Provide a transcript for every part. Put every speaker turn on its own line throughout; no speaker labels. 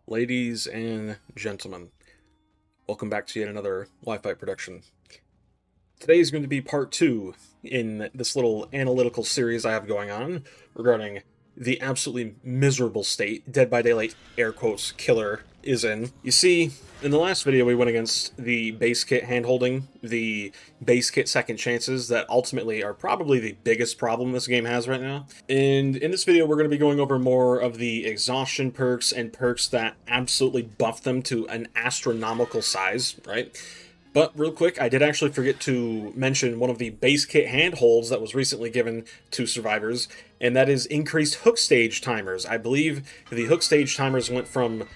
Ladies and gentlemen, welcome back to yet another Wi-Fi production. Today is going to be part 2 in this little analytical series I have going on regarding the absolutely miserable state Dead by Daylight air quotes killer is in. You see, in the last video we went against the base kit handholding, the base kit second chances that ultimately are probably the biggest problem this game has right now. And in this video we're going to be going over more of the exhaustion perks and perks that absolutely buff them to an astronomical size, right? But real quick, I did actually forget to mention one of the base kit handholds that was recently given to survivors, and that is increased hook stage timers. I believe the hook stage timers went from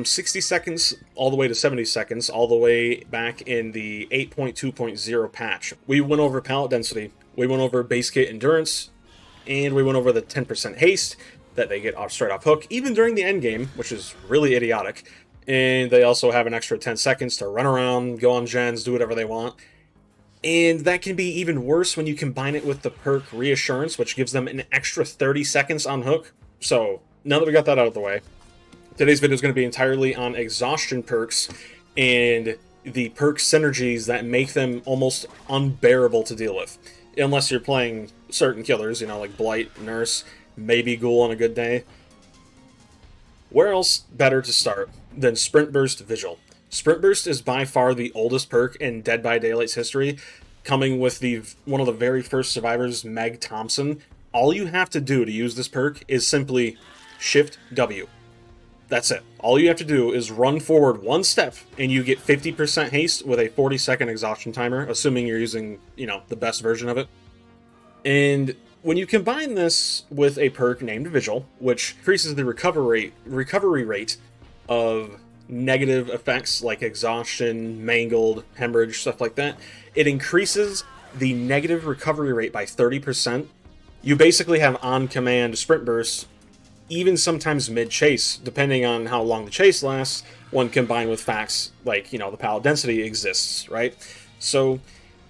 60 seconds all the way to 70 seconds, all the way back in the 8.2.0 patch. We went over pallet density, we went over base kit endurance, and we went over the 10% haste that they get off straight off hook, even during the end game, which is really idiotic. And they also have an extra 10 seconds to run around, go on gens, do whatever they want. And that can be even worse when you combine it with the perk Reassurance, which gives them an extra 30 seconds on hook. So, now that we got that out of the way, today's video is going to be entirely on exhaustion perks and the perk synergies that make them almost unbearable to deal with. Unless you're playing certain killers, you know, like Blight, Nurse, maybe Ghoul on a good day. Where else better to start than Sprint Burst Vigil? Sprint Burst is by far the oldest perk in Dead by Daylight's history, coming with one of the very first survivors, Meg Thompson. All you have to do to use this perk is simply Shift W. That's it. All you have to do is run forward one step, and you get 50% haste with a 40-second exhaustion timer, assuming you're using, you know, the best version of it. And when you combine this with a perk named Vigil, which increases the recovery rate of negative effects like exhaustion, mangled, hemorrhage, stuff like that, it increases the negative recovery rate by 30%. You basically have on-command sprint bursts, even sometimes mid-chase, depending on how long the chase lasts, when combined with facts like, you know, the pallet density exists, right? So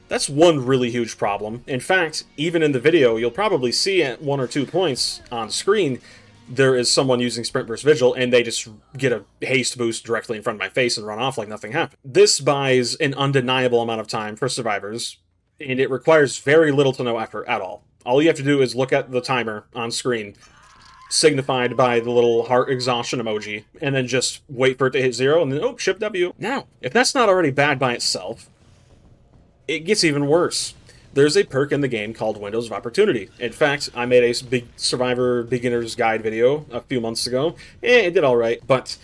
that's one really huge problem. In fact, even in the video, you'll probably see at 1 or 2 points on screen, there is someone using Sprint Burst Vigil, and they just get a haste boost directly in front of my face and run off like nothing happened. This buys an undeniable amount of time for survivors, and it requires very little to no effort at all. All you have to do is look at the timer on screen, signified by the little heart exhaustion emoji, and then just wait for it to hit 0, and then, oh, Shift W. Now, if that's not already bad by itself, it gets even worse. There's a perk in the game called Windows of Opportunity. In fact, I made a big Survivor Beginner's Guide video a few months ago, and it did alright, but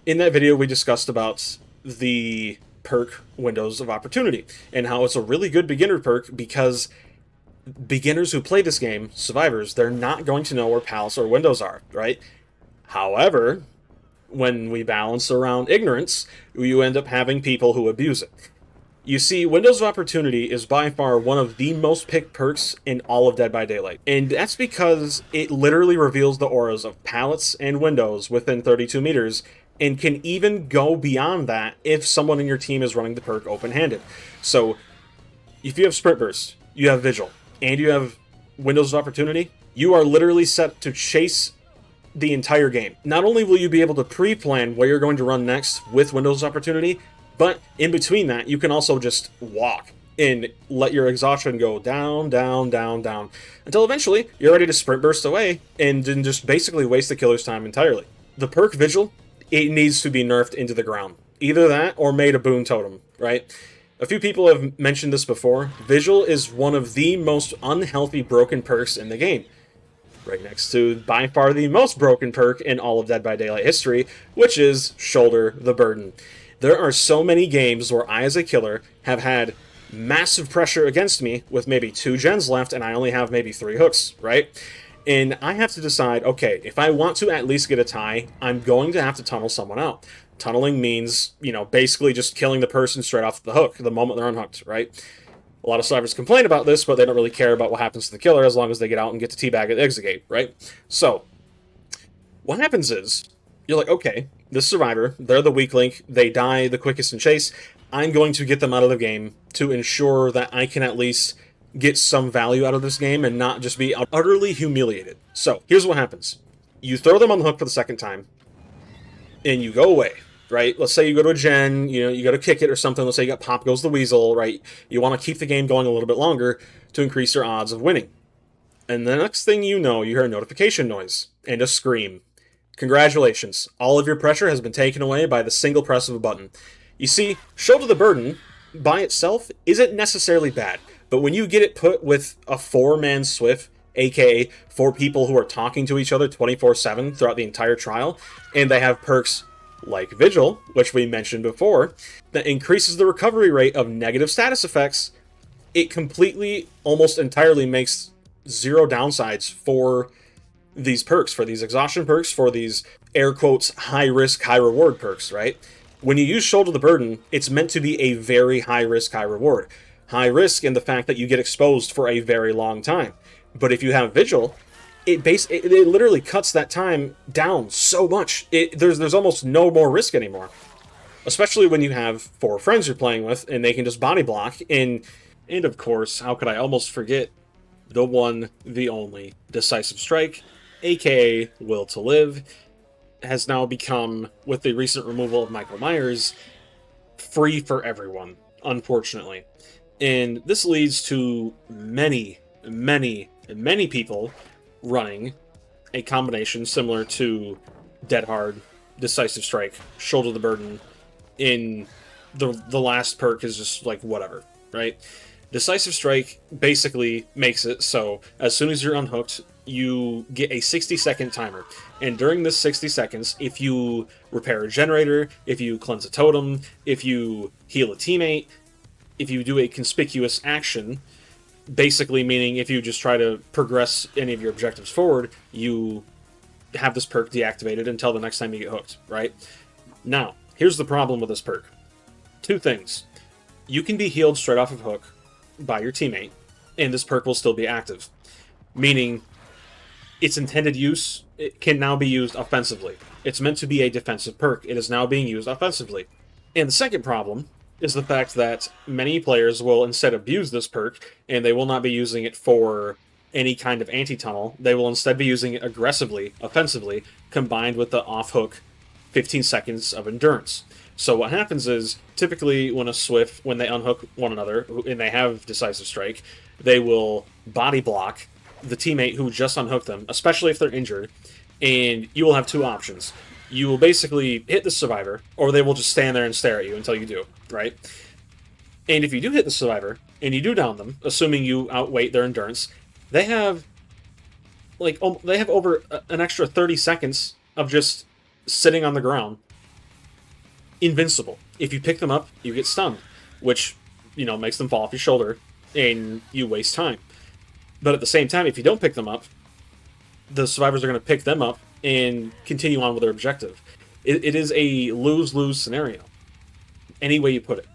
in that video we discussed about the perk Windows of Opportunity, and how it's a really good beginner perk because beginners who play this game, survivors, they're not going to know where pallets or windows are, right? However, when we balance around ignorance, you end up having people who abuse it. You see, Windows of Opportunity is by far one of the most picked perks in all of Dead by Daylight. And that's because it literally reveals the auras of pallets and windows within 32 meters, and can even go beyond that if someone in your team is running the perk open-handed. So, if you have Sprint Burst, you have Vigil, and you have Windows of Opportunity, you are literally set to chase the entire game. Not only will you be able to pre-plan where you're going to run next with Windows of Opportunity, but in between that, you can also just walk and let your exhaustion go down, down, down, down, until eventually you're ready to sprint burst away and then just basically waste the killer's time entirely. The perk Vigil, it needs to be nerfed into the ground. Either that or made a boon totem, right? A few people have mentioned this before. Vigil is one of the most unhealthy broken perks in the game, right next to by far the most broken perk in all of Dead by Daylight history, which is Shoulder the Burden. There are so many games where I, as a killer, have had massive pressure against me with maybe 2 gens left and I only have maybe 3 hooks, right? And I have to decide, okay, if I want to at least get a tie, I'm going to have to tunnel someone out. Tunneling means, you know, basically just killing the person straight off the hook the moment they're unhooked, right? A lot of survivors complain about this, but they don't really care about what happens to the killer as long as they get out and get to teabag at the exit gate, right? So, what happens is, you're like, okay, this survivor, they're the weak link, they die the quickest in chase, I'm going to get them out of the game to ensure that I can at least get some value out of this game and not just be utterly humiliated. So, here's what happens. You throw them on the hook for the second time, and you go away, right? Let's say you go to a gen, you go to kick it or something. Let's say you got Pop Goes the Weasel, right? You want to keep the game going a little bit longer to increase your odds of winning. And the next thing you know, you hear a notification noise and a scream. Congratulations, all of your pressure has been taken away by the single press of a button. You see, Shoulder the Burden, by itself, isn't necessarily bad, but when you get it put with a 4-man Swift, aka 4 people who are talking to each other 24/7 throughout the entire trial, and they have perks like Vigil, which we mentioned before, that increases the recovery rate of negative status effects, it completely, almost entirely makes zero downsides for these perks, for these exhaustion perks, for these air quotes high risk, high reward perks, right? When you use Shoulder the Burden, it's meant to be a very high risk, high reward. High risk in the fact that you get exposed for a very long time. But if you have Vigil, it literally cuts that time down so much. There's almost no more risk anymore. Especially when you have 4 friends you're playing with, and they can just body block. And of course, how could I almost forget the one, the only, Decisive Strike, aka Will to Live, has now become, with the recent removal of Michael Myers, free for everyone, unfortunately. And this leads to many people running a combination similar to Dead Hard, Decisive Strike, Shoulder the Burden. In the last perk is just like whatever, right? Decisive Strike basically makes it so as soon as you're unhooked, you get a 60-second timer. And during this 60 seconds, if you repair a generator, if you cleanse a totem, if you heal a teammate, if you do a conspicuous action, basically meaning if you just try to progress any of your objectives forward, you have this perk deactivated until the next time you get hooked, right? Now, here's the problem with this perk. 2 things. You can be healed straight off of hook by your teammate, and this perk will still be active. Meaning, its intended use, it can now be used offensively. It's meant to be a defensive perk. It is now being used offensively. And the second problem is the fact that many players will instead abuse this perk, and they will not be using it for any kind of anti-tunnel. They will instead be using it aggressively, offensively, combined with the off-hook 15 seconds of endurance. So what happens is, typically when a Swift, when they unhook one another, and they have Decisive Strike, they will body block the teammate who just unhooked them, especially if they're injured, and you will have 2 options. You will basically hit the survivor, or they will just stand there and stare at you until you do, right? And if you do hit the survivor, and you do down them, assuming you outweight their endurance, they have over an extra 30 seconds of just sitting on the ground, invincible. If you pick them up, you get stunned, which, makes them fall off your shoulder, and you waste time. But at the same time, if you don't pick them up, the survivors are going to pick them up and continue on with their objective. It is a lose-lose scenario, any way you put it.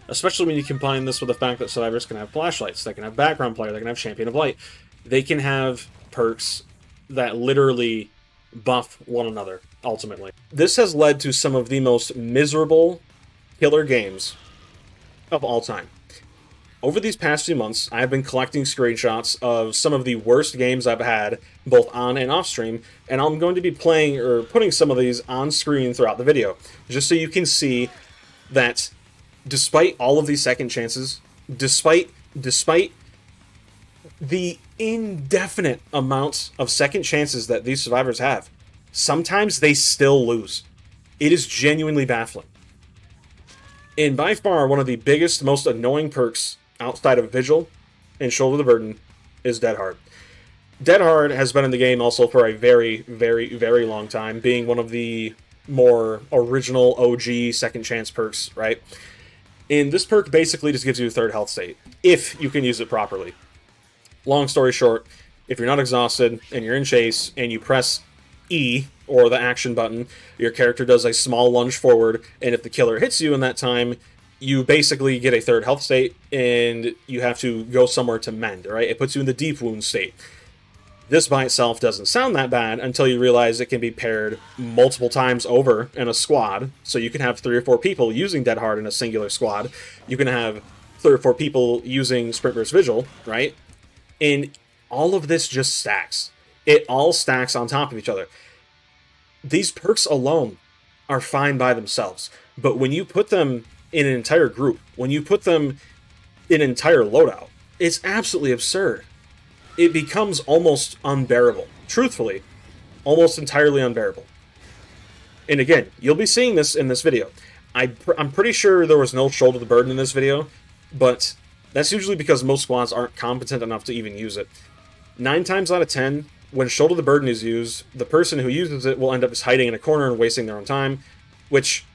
Especially when you combine this with the fact that survivors can have flashlights, they can have background player, they can have champion of light. They can have perks that literally buff one another, ultimately. This has led to some of the most miserable killer games of all time. Over these past few months, I have been collecting screenshots of some of the worst games I've had, both on and off stream, and I'm going to be playing or putting some of these on screen throughout the video, just so you can see that despite all of these second chances, despite the indefinite amounts of second chances that these survivors have, sometimes they still lose. It is genuinely baffling. And by far, one of the biggest, most annoying perks outside of Vigil and Shoulder the Burden is Dead Hard. Dead Hard has been in the game also for a very, very, very long time, being one of the more original OG second chance perks, right? And this perk basically just gives you a 3rd health state, if you can use it properly. Long story short, if you're not exhausted and you're in chase and you press E, or the action button, your character does a small lunge forward, and if the killer hits you in that time, you basically get a 3rd health state, and you have to go somewhere to mend, right? It puts you in the deep wound state. This by itself doesn't sound that bad until you realize it can be paired multiple times over in a squad, so you can have 3 or 4 people using Dead Hard in a singular squad. You can have 3 or 4 people using Sprint vs. Vigil, right? And all of this just stacks. It all stacks on top of each other. These perks alone are fine by themselves. But when you put them in an entire group, when you put them in an entire loadout, it's absolutely absurd. It becomes almost unbearable. Truthfully, almost entirely unbearable. And again, you'll be seeing this in this video. I'm pretty sure there was no shoulder the burden in this video, but that's usually because most squads aren't competent enough to even use it. 9 times out of 10, when shoulder the burden is used, the person who uses it will end up just hiding in a corner and wasting their own time, which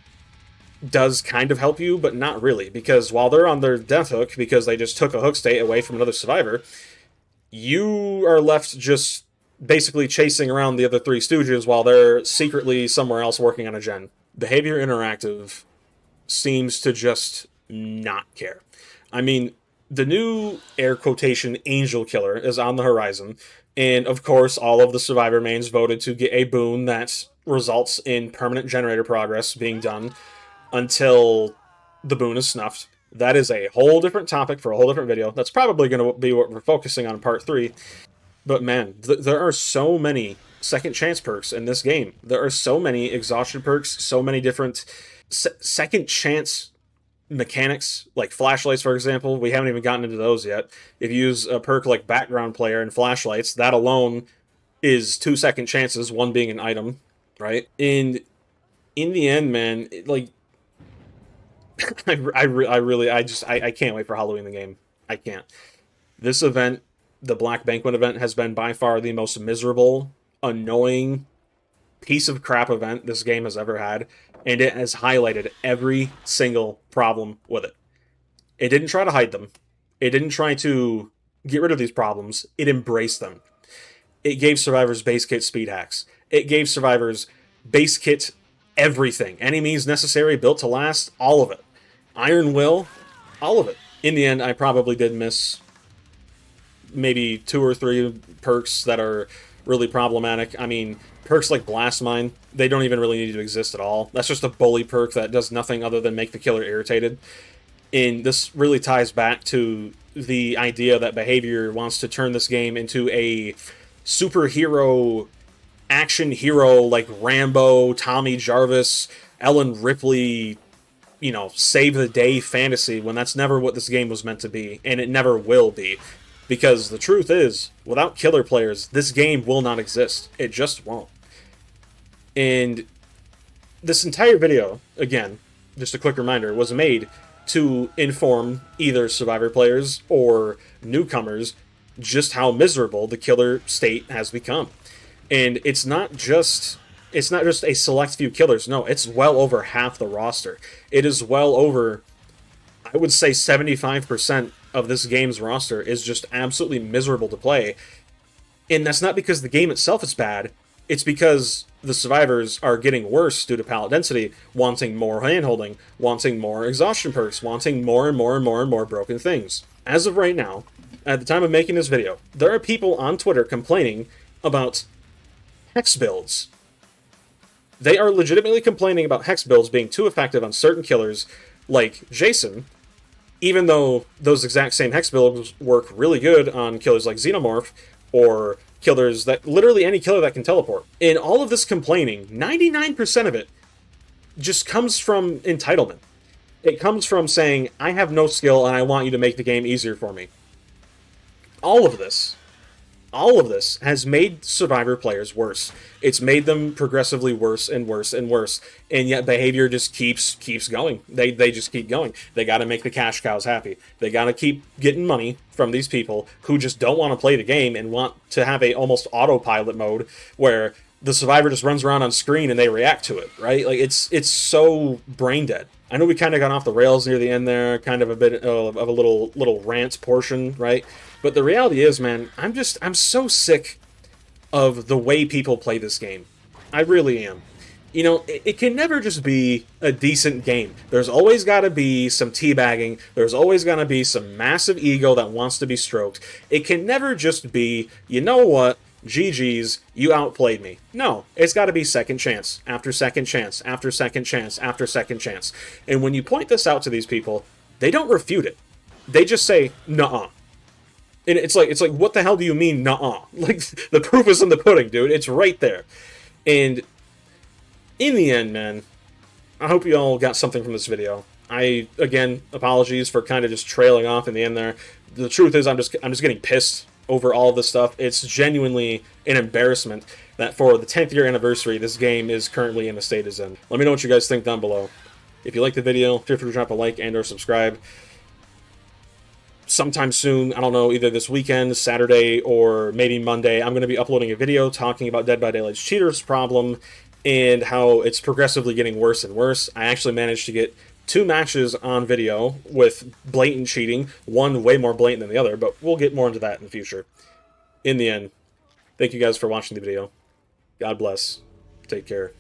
does kind of help you, but not really, because while they're on their death hook, because they just took a hook state away from another survivor, you are left just basically chasing around the other 3 stooges while they're secretly somewhere else working on a gen. Behavior Interactive seems to just not care. I mean, the new, air quotation, Angel Killer is on the horizon, and of course all of the survivor mains voted to get a boon that results in permanent generator progress being done until the boon is snuffed. That is a whole different topic for a whole different video. That's probably going to be what we're focusing on in part 3. But man, there are so many second chance perks in this game. There are so many exhaustion perks, so many different second chance mechanics, like flashlights, for example. We haven't even gotten into those yet. If you use a perk like background player and flashlights, that alone is 2 second chances, one being an item, right? And in the end, man, like, I can't wait for Halloween the game. I can't. This event, the Black Banquet event, has been by far the most miserable, annoying piece of crap event this game has ever had, and it has highlighted every single problem with it. It didn't try to hide them. It didn't try to get rid of these problems. It embraced them. It gave survivors base kit speed hacks. It gave survivors base kit everything. Any means necessary, built to last, all of it. Iron Will, all of it. In the end, I probably did miss maybe 2 or 3 perks that are really problematic. I mean, perks like Blast Mine, they don't even really need to exist at all. That's just a bully perk that does nothing other than make the killer irritated. And this really ties back to the idea that Behavior wants to turn this game into a superhero action hero like Rambo, Tommy Jarvis, Ellen Ripley, you know, save the day fantasy, when that's never what this game was meant to be, and it never will be. Because the truth is, without killer players, this game will not exist. It just won't. And this entire video, again, just a quick reminder, was made to inform either survivor players or newcomers just how miserable the killer state has become. And it's not just a select few killers. No, it's well over half the roster. It is well over, I would say 75% of this game's roster is just absolutely miserable to play. And that's not because the game itself is bad. It's because the survivors are getting worse due to pallet density, wanting more handholding, wanting more exhaustion perks, wanting more and more and more and more broken things. As of right now, at the time of making this video, there are people on Twitter complaining about hex builds. They are legitimately complaining about hex builds being too effective on certain killers, like Jason, even though those exact same hex builds work really good on killers like Xenomorph, or killers that, literally any killer that can teleport. In all of this complaining, 99% of it just comes from entitlement. It comes from saying, I have no skill and I want you to make the game easier for me. All of this has made survivor players worse. It's made them progressively worse and worse and worse, and yet Behavior just keeps going. They just keep going. They got to make the cash cows happy. They got to keep getting money from these people who just don't want to play the game and want to have a almost autopilot mode where the survivor just runs around on screen and they react to it, right? Like, it's so brain dead. I know we kind of got off the rails near the end there, kind of a bit of a little rant portion, right? But the reality is, man, I'm so sick of the way people play this game. I really am. You know, it can never just be a decent game. There's always got to be some teabagging. There's always got to be some massive ego that wants to be stroked. It can never just be, you know what, GG's, you outplayed me. No, it's got to be second chance, after second chance, after second chance, after second chance. And when you point this out to these people, they don't refute it. They just say, nuh-uh. And it's like, what the hell do you mean, nuh-uh? Like, the proof is in the pudding, dude. It's right there. And in the end, man, I hope you all got something from this video. Again, apologies for kind of just trailing off in the end there. The truth is, I'm just getting pissed over all of this stuff. It's genuinely an embarrassment that for the 10th year anniversary, this game is currently in the state it's in. Let me know what you guys think down below. If you like the video, feel free to drop a like and or subscribe. Sometime soon, I don't know, either this weekend, Saturday, or maybe Monday, I'm going to be uploading a video talking about Dead by Daylight's cheaters problem and how it's progressively getting worse and worse. I actually managed to get 2 matches on video with blatant cheating, one way more blatant than the other, but we'll get more into that in the future. In the end, thank you guys for watching the video. God bless. Take care.